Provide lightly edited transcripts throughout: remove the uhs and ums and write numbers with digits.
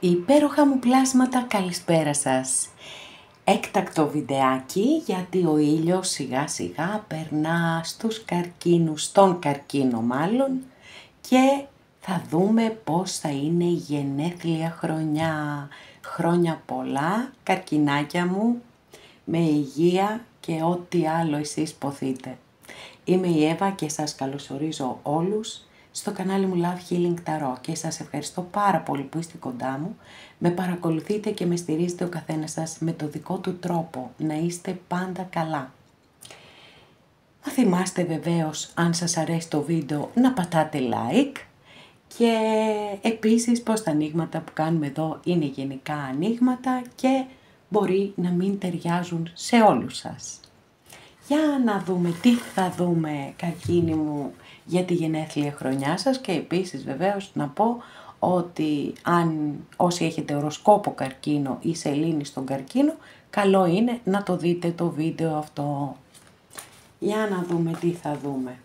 Υπέροχα μου πλάσματα, καλησπέρα σας. Έκτακτο βιντεάκι γιατί ο ήλιος σιγά σιγά περνά στους καρκίνους, στον καρκίνο μάλλον, και θα δούμε πώς θα είναι η γενέθλια χρονιά. Χρόνια πολλά, καρκινάκια μου, με υγεία και ό,τι άλλο εσείς ποθείτε. Είμαι η Εύα και σας καλωσορίζω όλους στο κανάλι μου Love Healing Tarot και σας ευχαριστώ πάρα πολύ που είστε κοντά μου, με παρακολουθείτε και με στηρίζετε ο καθένας σας με το δικό του τρόπο, να είστε πάντα καλά. Να θυμάστε βεβαίως, αν σας αρέσει το βίντεο, να πατάτε like και επίσης πως τα ανοίγματα που κάνουμε εδώ είναι γενικά ανοίγματα και μπορεί να μην ταιριάζουν σε όλους σας. Για να δούμε τι θα δούμε, καρκίνοι μου, για τη γενέθλια χρονιά σας, και επίσης βεβαίως να πω ότι όσοι έχετε οροσκόπο καρκίνο ή σελήνη στον καρκίνο, καλό είναι να το δείτε το βίντεο αυτό. Για να δούμε τι θα δούμε.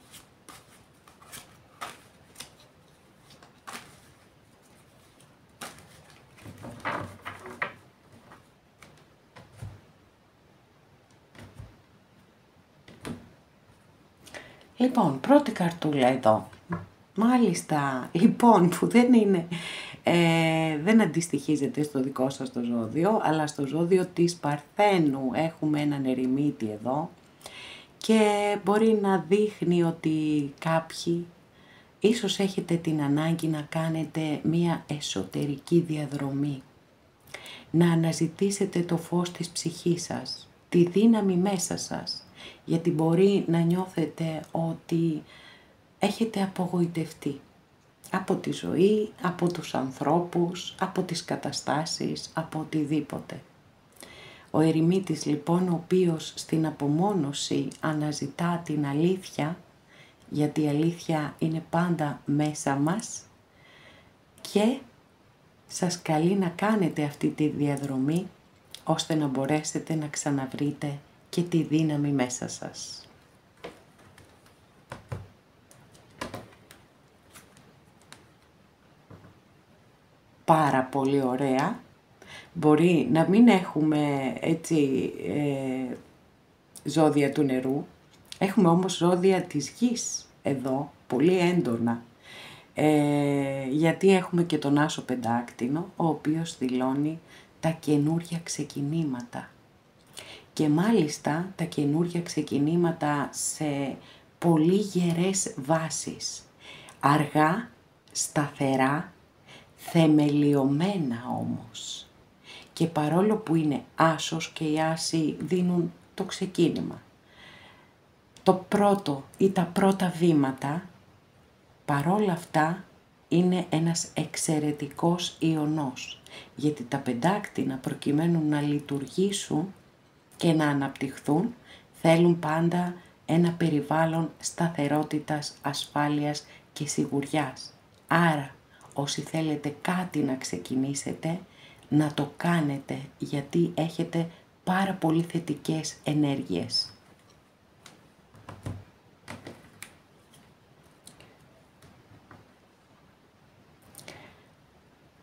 Λοιπόν, πρώτη καρτούλα εδώ. Μάλιστα, λοιπόν, που δεν αντιστοιχίζεται στο δικό σας το ζώδιο, αλλά στο ζώδιο της Παρθένου έχουμε έναν ερημίτη εδώ και μπορεί να δείχνει ότι κάποιοι ίσως έχετε την ανάγκη να κάνετε μία εσωτερική διαδρομή, να αναζητήσετε το φως της ψυχής σας, τη δύναμη μέσα σας, γιατί μπορεί να νιώθετε ότι έχετε απογοητευτεί από τη ζωή, από τους ανθρώπους, από τις καταστάσεις, από οτιδήποτε. Ο ερημίτης λοιπόν, ο οποίος στην απομόνωση αναζητά την αλήθεια, γιατί η αλήθεια είναι πάντα μέσα μας, και σας καλεί να κάνετε αυτή τη διαδρομή ώστε να μπορέσετε να ξαναβρείτε και τη δύναμη μέσα σας. Πάρα πολύ ωραία. Μπορεί να μην έχουμε έτσι ζώδια του νερού, έχουμε όμως ζώδια της γης εδώ, πολύ έντονα. Γιατί έχουμε και τον Άσο Πεντάκτηνο, ο οποίος δηλώνει τα καινούρια ξεκινήματα. Και μάλιστα τα καινούρια ξεκινήματα σε πολύ γερές βάσεις, αργά, σταθερά, θεμελιωμένα όμως. Και παρόλο που είναι άσος και οι άσοι δίνουν το ξεκίνημα, το πρώτο ή τα πρώτα βήματα, παρόλα αυτά είναι ένας εξαιρετικός ιονός, γιατί τα πεντάκτηνα προκειμένου να λειτουργήσουν και να αναπτυχθούν θέλουν πάντα ένα περιβάλλον σταθερότητας, ασφάλειας και σιγουριάς. Άρα όσοι θέλετε κάτι να ξεκινήσετε, να το κάνετε, γιατί έχετε πάρα πολύ θετικές ενέργειες.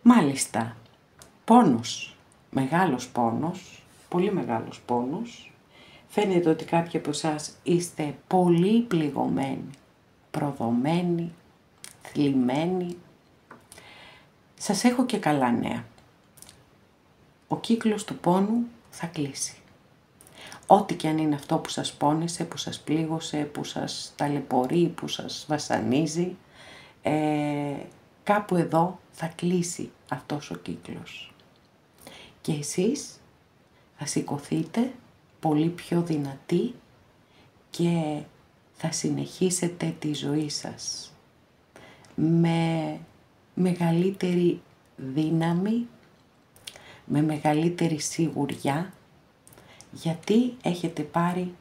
Μάλιστα, πόνος, μεγάλος πόνος, πολύ μεγάλος πόνος. Φαίνεται ότι κάποιοι από εσάς είστε πολύ πληγωμένοι, προδομένοι, θλιμμένοι. Σας έχω και καλά νέα. Ο κύκλος του πόνου θα κλείσει. Ό,τι και αν είναι αυτό που σας πόνεσε, που σας πλήγωσε, που σας ταλαιπωρεί, που σας βασανίζει, κάπου εδώ θα κλείσει αυτός ο κύκλος. Και εσείς θα σηκωθείτε πολύ πιο δυνατοί και θα συνεχίσετε τη ζωή σας με μεγαλύτερη δύναμη, με μεγαλύτερη σιγουριά, γιατί έχετε πάρει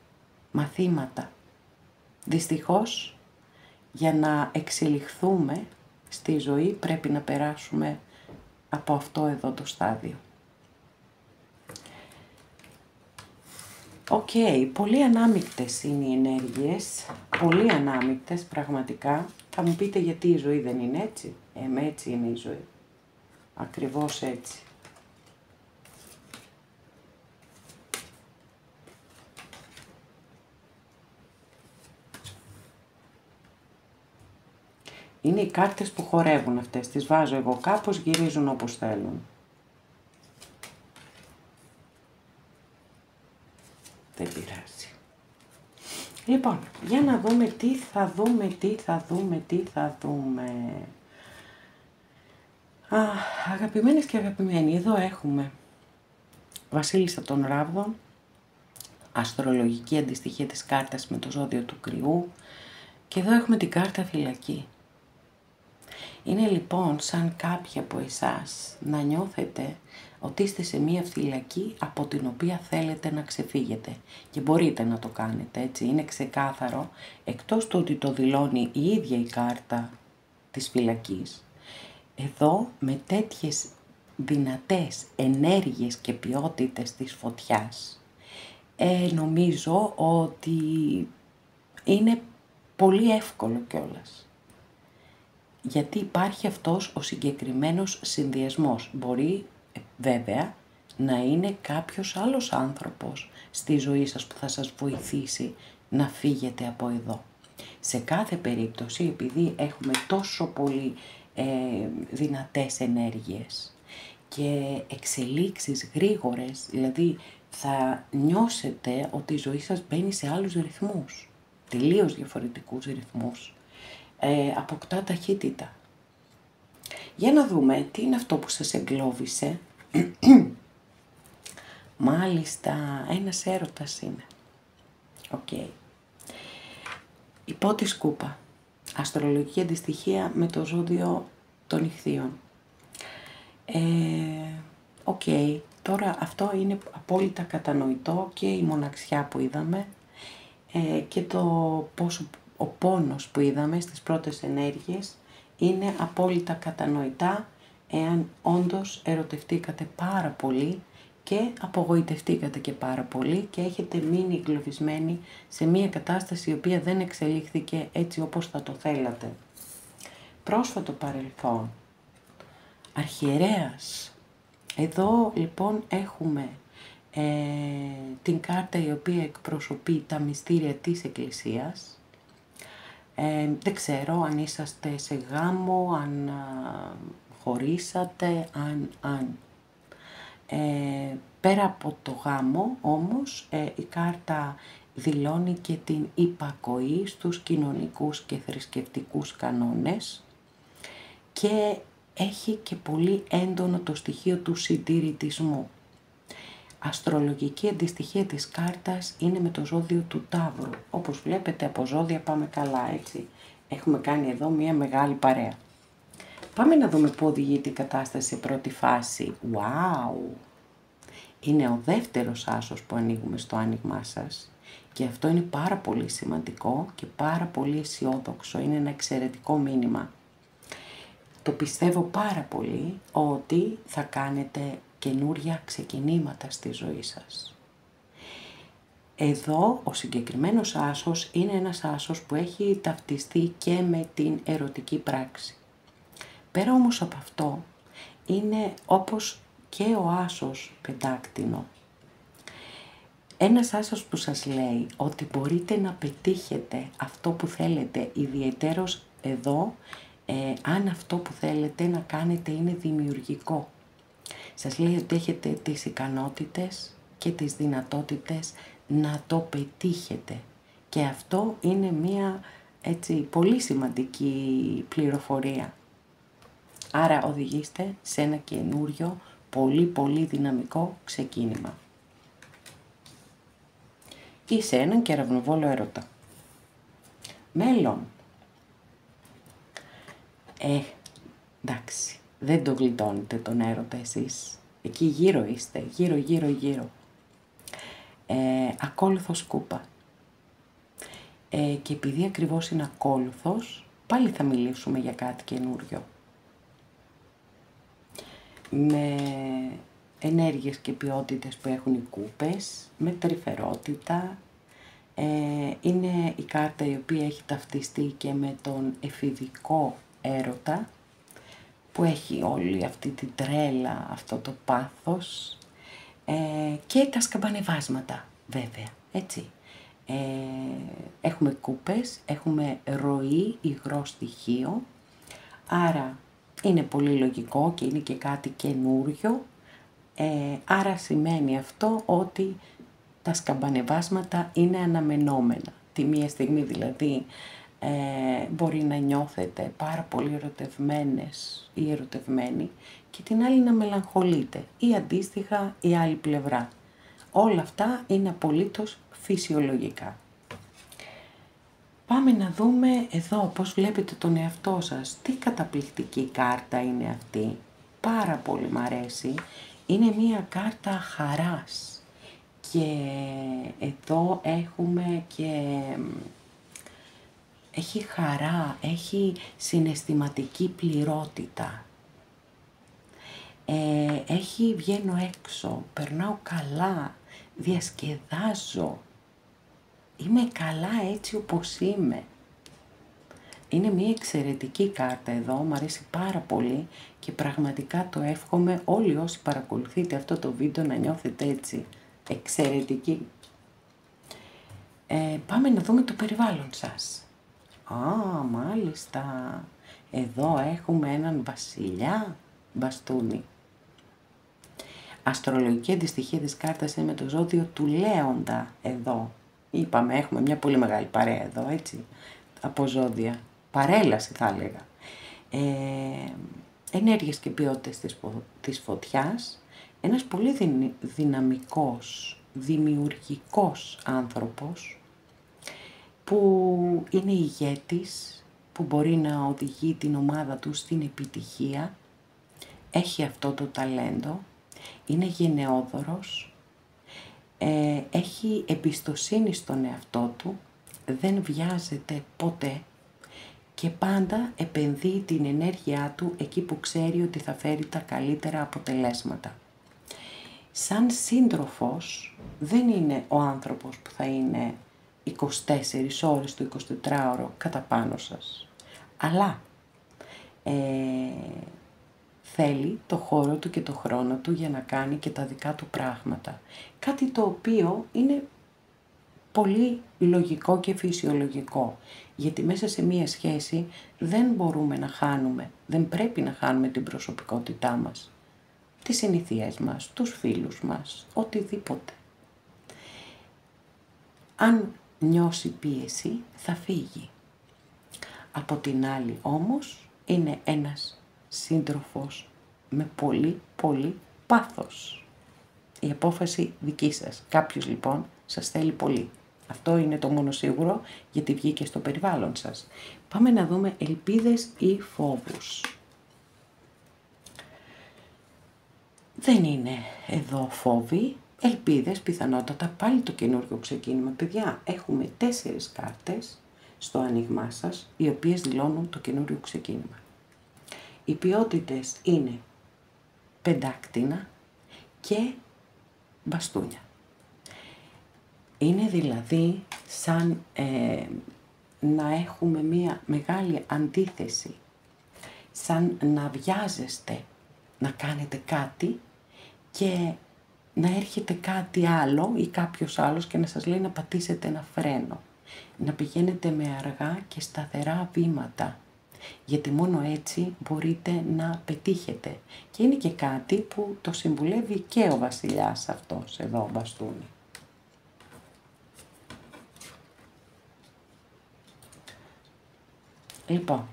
μαθήματα. Δυστυχώς, για να εξελιχθούμε στη ζωή πρέπει να περάσουμε από αυτό εδώ το στάδιο. Οκ, πολύ ανάμεικτες είναι οι ενέργειες, πολύ ανάμεικτες πραγματικά. Θα μου πείτε γιατί η ζωή δεν είναι έτσι, έτσι είναι η ζωή. Ακριβώς έτσι. Είναι οι κάρτες που χορεύουν αυτές. Τις βάζω εγώ κάπως, γυρίζουν όπως θέλουν. Δεν πειράζει. Λοιπόν, για να δούμε τι θα δούμε. Αγαπημένες και αγαπημένοι, εδώ έχουμε Βασίλισσα των Ράβδων, αστρολογική αντιστοιχεία της κάρτας με το ζώδιο του Κρυού, και εδώ έχουμε την κάρτα Φυλακή. Είναι λοιπόν σαν κάποιοι από εσάς να νιώθετε ότι είστε σε μία φυλακή από την οποία θέλετε να ξεφύγετε, και μπορείτε να το κάνετε, έτσι, είναι ξεκάθαρο, εκτός του ότι το δηλώνει η ίδια η κάρτα της φυλακής. Εδώ με τέτοιες δυνατές ενέργειες και ποιότητες της φωτιάς, νομίζω ότι είναι πολύ εύκολο κιόλας. Γιατί υπάρχει αυτός ο συγκεκριμένος συνδυασμός. Μπορεί βέβαια να είναι κάποιος άλλος άνθρωπος στη ζωή σας που θα σας βοηθήσει να φύγετε από εδώ. Σε κάθε περίπτωση, επειδή έχουμε τόσο πολύ δυνατές ενέργειες και εξελίξεις γρήγορες, δηλαδή θα νιώσετε ότι η ζωή σας μπαίνει σε άλλους ρυθμούς, τελείως διαφορετικούς ρυθμούς, αποκτά ταχύτητα. Για να δούμε τι είναι αυτό που σας εγκλώβησε. Μάλιστα, ένας έρωτας είναι. Οκ. Η Πότη Σκούπα. Αστρολογική αντιστοιχεία με το ζώδιο των Ιχθύων. Οκ. Τώρα αυτό είναι απόλυτα κατανοητό, και η μοναξιά που είδαμε και το πόσο ο πόνος που είδαμε στις πρώτες ενέργειες είναι απόλυτα κατανοητά εάν όντως ερωτευτήκατε πάρα πολύ και απογοητευτήκατε και πάρα πολύ και έχετε μείνει εγκλωβισμένοι σε μια κατάσταση η οποία δεν εξελίχθηκε έτσι όπως θα το θέλατε. Πρόσφατο παρελθόν. Αρχιερέας. Εδώ λοιπόν έχουμε την κάρτα η οποία εκπροσωπεί τα μυστήρια της Εκκλησίας. Δεν ξέρω αν είσαστε σε γάμο, αν χωρίσατε, πέρα από το γάμο όμως η κάρτα δηλώνει και την υπακοή στους κοινωνικούς και θρησκευτικούς κανόνες και έχει και πολύ έντονο το στοιχείο του συντηρητισμού. Αστρολογική αντιστοιχεία της κάρτας είναι με το ζώδιο του Ταύρου. Όπως βλέπετε από ζώδια πάμε καλά, έτσι. Έχουμε κάνει εδώ μια μεγάλη παρέα. Πάμε να δούμε πού οδηγείται η κατάσταση σε πρώτη φάση. Wow! Είναι ο δεύτερος άσος που ανοίγουμε στο άνοιγμά σας. Και αυτό είναι πάρα πολύ σημαντικό και πάρα πολύ αισιόδοξο. Είναι ένα εξαιρετικό μήνυμα. Το πιστεύω πάρα πολύ ότι θα κάνετε καινούρια ξεκινήματα στη ζωή σας. Εδώ ο συγκεκριμένος άσος είναι ένας άσος που έχει ταυτιστεί και με την ερωτική πράξη. Πέρα όμως από αυτό είναι όπως και ο άσος πεντάκτηνο. Ένας άσος που σας λέει ότι μπορείτε να πετύχετε αυτό που θέλετε, ιδιαιτέρως εδώ, αν αυτό που θέλετε να κάνετε είναι δημιουργικό. Σας λέει ότι έχετε τις ικανότητες και τις δυνατότητες να το πετύχετε. Και αυτό είναι μια έτσι πολύ σημαντική πληροφορία. Άρα οδηγήστε σε ένα καινούριο, πολύ δυναμικό ξεκίνημα. Ή σε έναν κεραυνοβόλο έρωτα. Μέλλον. Εντάξει, δεν το γλιτώνετε τον έρωτα εσείς. Εκεί γύρω είστε, γύρω. Ακόλουθος Κούπα. Και επειδή ακριβώς είναι ακόλουθος, πάλι θα μιλήσουμε για κάτι καινούριο. Με ενέργειες και ποιότητες που έχουν οι κούπες, με τρυφερότητα. Είναι η κάρτα η οποία έχει ταυτιστεί και με τον εφηβικό έρωτα, που έχει όλη αυτή την τρέλα, αυτό το πάθος, και τα σκαμπανεβάσματα βέβαια, έτσι. Έχουμε κούπες, έχουμε ροή, υγρό στοιχείο, άρα είναι πολύ λογικό και είναι και κάτι καινούριο, άρα σημαίνει αυτό ότι τα σκαμπανεβάσματα είναι αναμενόμενα. Τη μία στιγμή δηλαδή μπορεί να νιώθετε πάρα πολύ ερωτευμένες ή ερωτευμένοι και την άλλη να μελαγχολείτε ή αντίστοιχα η άλλη πλευρά. Όλα αυτά είναι απολύτως φυσιολογικά. Πάμε να δούμε εδώ πώς βλέπετε τον εαυτό σας. Τι καταπληκτική κάρτα είναι αυτή. Πάρα πολύ μ' αρέσει. Είναι μία κάρτα χαράς. Και εδώ έχουμε και... έχει χαρά, έχει συναισθηματική πληρότητα. Έχει βγαίνω έξω, περνάω καλά, διασκεδάζω. Είμαι καλά έτσι όπως είμαι. Είναι μια εξαιρετική κάρτα εδώ, μου αρέσει πάρα πολύ και πραγματικά το εύχομαι όλοι όσοι παρακολουθείτε αυτό το βίντεο να νιώθετε έτσι. Εξαιρετική. Πάμε να δούμε το περιβάλλον σας. Μάλιστα. Εδώ έχουμε έναν βασιλιά μπαστούνι. Αστρολογική αντιστοιχεία της κάρτας είναι με το ζώδιο του Λέοντα εδώ. Είπαμε, έχουμε μια πολύ μεγάλη παρέα εδώ, έτσι, από ζώδια. Παρέλαση θα έλεγα. Ενέργειες και ποιότητες της φωτιάς. Ένας πολύ δυναμικός, δημιουργικός άνθρωπος που είναι ηγέτης, που μπορεί να οδηγεί την ομάδα του στην επιτυχία. Έχει αυτό το ταλέντο. Είναι γενναιόδωρος. Έχει εμπιστοσύνη στον εαυτό του, δεν βιάζεται ποτέ και πάντα επενδύει την ενέργειά του εκεί που ξέρει ότι θα φέρει τα καλύτερα αποτελέσματα. Σαν σύντροφος δεν είναι ο άνθρωπος που θα είναι 24 ώρες το 24ωρο κατά πάνω σας, αλλά θέλει το χώρο του και το χρόνο του για να κάνει και τα δικά του πράγματα. Κάτι το οποίο είναι πολύ λογικό και φυσιολογικό. Γιατί μέσα σε μία σχέση δεν μπορούμε να χάνουμε, δεν πρέπει να χάνουμε την προσωπικότητά μας. Τις συνήθειές μας, τους φίλους μας, οτιδήποτε. Αν νιώσει πίεση θα φύγει. Από την άλλη όμως είναι ένας σύντροφος με πολύ πολύ πάθος. Η απόφαση δική σας. Κάποιος λοιπόν σας θέλει πολύ. Αυτό είναι το μόνο σίγουρο γιατί βγήκε στο περιβάλλον σας. Πάμε να δούμε ελπίδες ή φόβους. Δεν είναι εδώ φόβοι, ελπίδες, πιθανότατα πάλι το καινούργιο ξεκίνημα. Παιδιά, έχουμε 4 κάρτες στο άνοιγμά σας, οι οποίες δηλώνουν το καινούργιο ξεκίνημα. Οι ποιότητες είναι πεντάκτηνα και μπαστούνια. Είναι δηλαδή σαν να έχουμε μία μεγάλη αντίθεση, σαν να βιάζεστε να κάνετε κάτι και να έρχεται κάτι άλλο ή κάποιος άλλος και να σας λέει να πατήσετε ένα φρένο. Να πηγαίνετε με αργά και σταθερά βήματα, γιατί μόνο έτσι μπορείτε να πετύχετε. Και είναι και κάτι που το συμβουλεύει και ο βασιλιάς αυτός εδώ, ο μπαστούνι. Λοιπόν,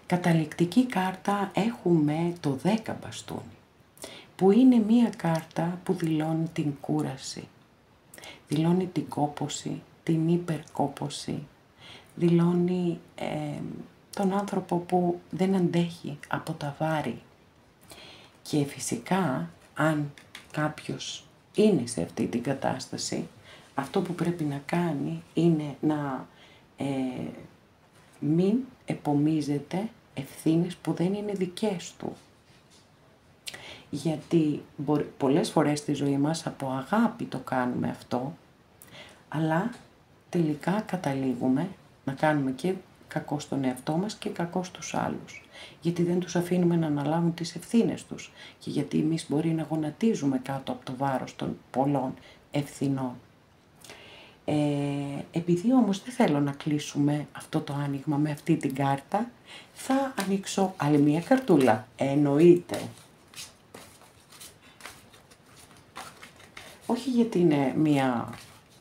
καταληκτική κάρτα έχουμε το 10 μπαστούνι, που είναι μία κάρτα που δηλώνει την κούραση, δηλώνει την κόπωση, την υπερκόπωση, δηλώνει τον άνθρωπο που δεν αντέχει από τα βάρη. Και φυσικά, αν κάποιος είναι σε αυτή την κατάσταση, αυτό που πρέπει να κάνει είναι να μην επομίζεται ευθύνες που δεν είναι δικές του. Γιατί πολλές φορές στη ζωή μας από αγάπη το κάνουμε αυτό, αλλά τελικά καταλήγουμε να κάνουμε και κακό στον εαυτό μας και κακό στους άλλους. Γιατί δεν τους αφήνουμε να αναλάβουν τις ευθύνες τους και γιατί εμείς μπορεί να γονατίζουμε κάτω από το βάρος των πολλών ευθυνών. Επειδή όμως δεν θέλω να κλείσουμε αυτό το άνοιγμα με αυτή την κάρτα, θα ανοίξω άλλη μία καρτούλα. Εννοείται. Όχι γιατί είναι μία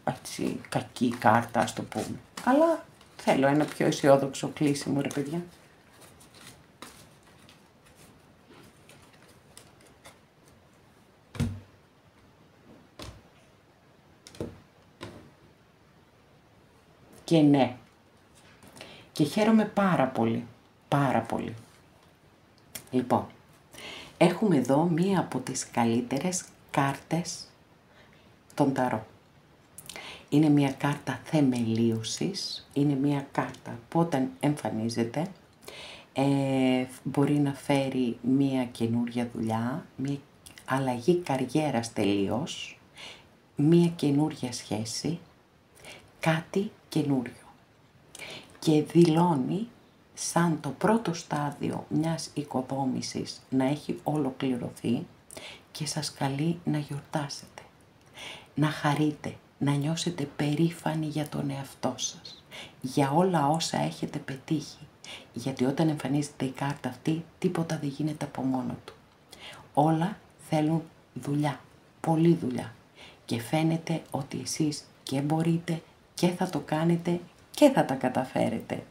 έτσι, κακή κάρτα, ας το πούμε, αλλά θέλω ένα πιο αισιόδοξο κλείσιμο, ρε παιδιά. Και ναι, και χαίρομαι πάρα πολύ, πάρα πολύ. Λοιπόν, έχουμε εδώ μία από τις καλύτερες κάρτες των ταρό. Είναι μία κάρτα θεμελίωσης, είναι μία κάρτα που όταν εμφανίζεται μπορεί να φέρει μία καινούρια δουλειά, μία αλλαγή καριέρας τελείως, μία καινούρια σχέση, κάτι καινούριο. Και δηλώνει σαν το πρώτο στάδιο μιας οικοδόμησης να έχει ολοκληρωθεί και σας καλεί να γιορτάσετε, να χαρείτε, να νιώσετε περήφανοι για τον εαυτό σας, για όλα όσα έχετε πετύχει, γιατί όταν εμφανίζεται η κάρτα αυτή, τίποτα δεν γίνεται από μόνο του. Όλα θέλουν δουλειά, πολλή δουλειά και φαίνεται ότι εσείς και μπορείτε και θα το κάνετε και θα τα καταφέρετε.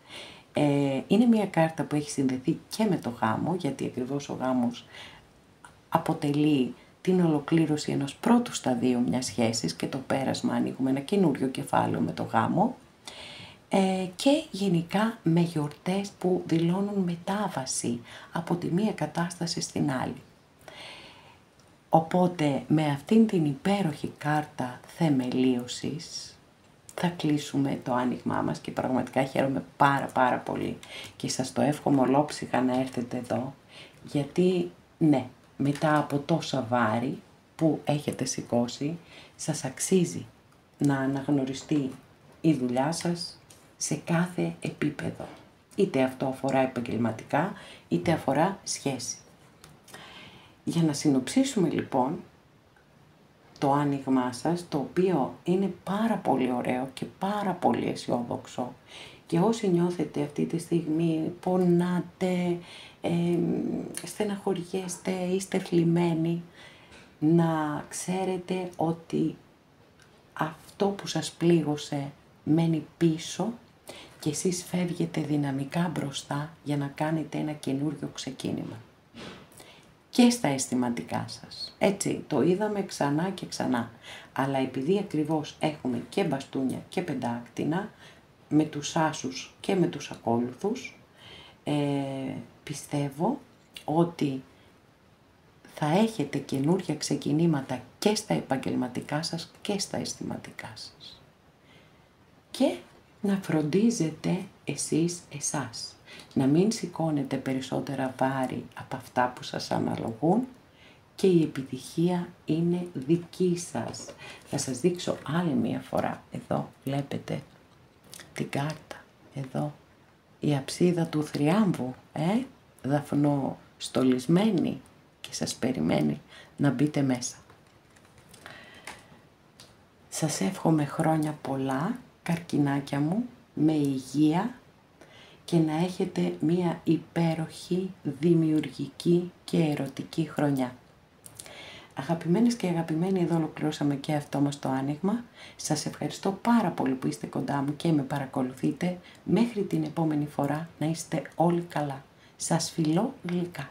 Είναι μια κάρτα που έχει συνδεθεί και με το γάμο, γιατί ακριβώς ο γάμος αποτελεί την ολοκλήρωση ενός πρώτου σταδίου μιας σχέσης και το πέρασμα, ανοίγουμε ένα καινούριο κεφάλαιο με το γάμο και γενικά με γιορτές που δηλώνουν μετάβαση από τη μία κατάσταση στην άλλη. Οπότε με αυτήν την υπέροχη κάρτα θεμελίωσης θα κλείσουμε το άνοιγμά μας και πραγματικά χαίρομαι πάρα πολύ και σας το εύχομαι ολόψυχα να έρθετε εδώ, γιατί ναι, μετά από τόσα βάρη που έχετε σηκώσει, σας αξίζει να αναγνωριστεί η δουλειά σας σε κάθε επίπεδο. Είτε αυτό αφορά επαγγελματικά, είτε αφορά σχέση. Για να συνοψίσουμε λοιπόν το άνοιγμά σας, το οποίο είναι πάρα πολύ ωραίο και πάρα πολύ αισιόδοξο, και όσοι νιώθετε αυτή τη στιγμή, πονάτε, στεναχωριέστε, είστε θλιμμένοι, να ξέρετε ότι αυτό που σας πλήγωσε μένει πίσω και εσείς φεύγετε δυναμικά μπροστά για να κάνετε ένα καινούριο ξεκίνημα. Και στα αισθηματικά σας. Έτσι, το είδαμε ξανά και ξανά. Αλλά επειδή ακριβώς έχουμε και μπαστούνια και πεντάκτηνα, με τους άσους και με τους ακόλουθους, πιστεύω ότι θα έχετε καινούρια ξεκινήματα και στα επαγγελματικά σας και στα αισθηματικά σας. Και να φροντίζετε εσείς εσάς. Να μην σηκώνετε περισσότερα βάρη από αυτά που σας αναλογούν και η επιτυχία είναι δική σας. Θα σας δείξω άλλη μία φορά. Εδώ βλέπετε την κάρτα. Εδώ η αψίδα του θριάμβου, δαφνοστολισμένη και σας περιμένει να μπείτε μέσα. Σας εύχομαι χρόνια πολλά, καρκινάκια μου, με υγεία και να έχετε μία υπέροχη, δημιουργική και ερωτική χρονιά. Αγαπημένες και αγαπημένοι, εδώ ολοκληρώσαμε και αυτό μας το άνοιγμα. Σας ευχαριστώ πάρα πολύ που είστε κοντά μου και με παρακολουθείτε. Μέχρι την επόμενη φορά να είστε όλοι καλά. Σας φιλώ γλυκά.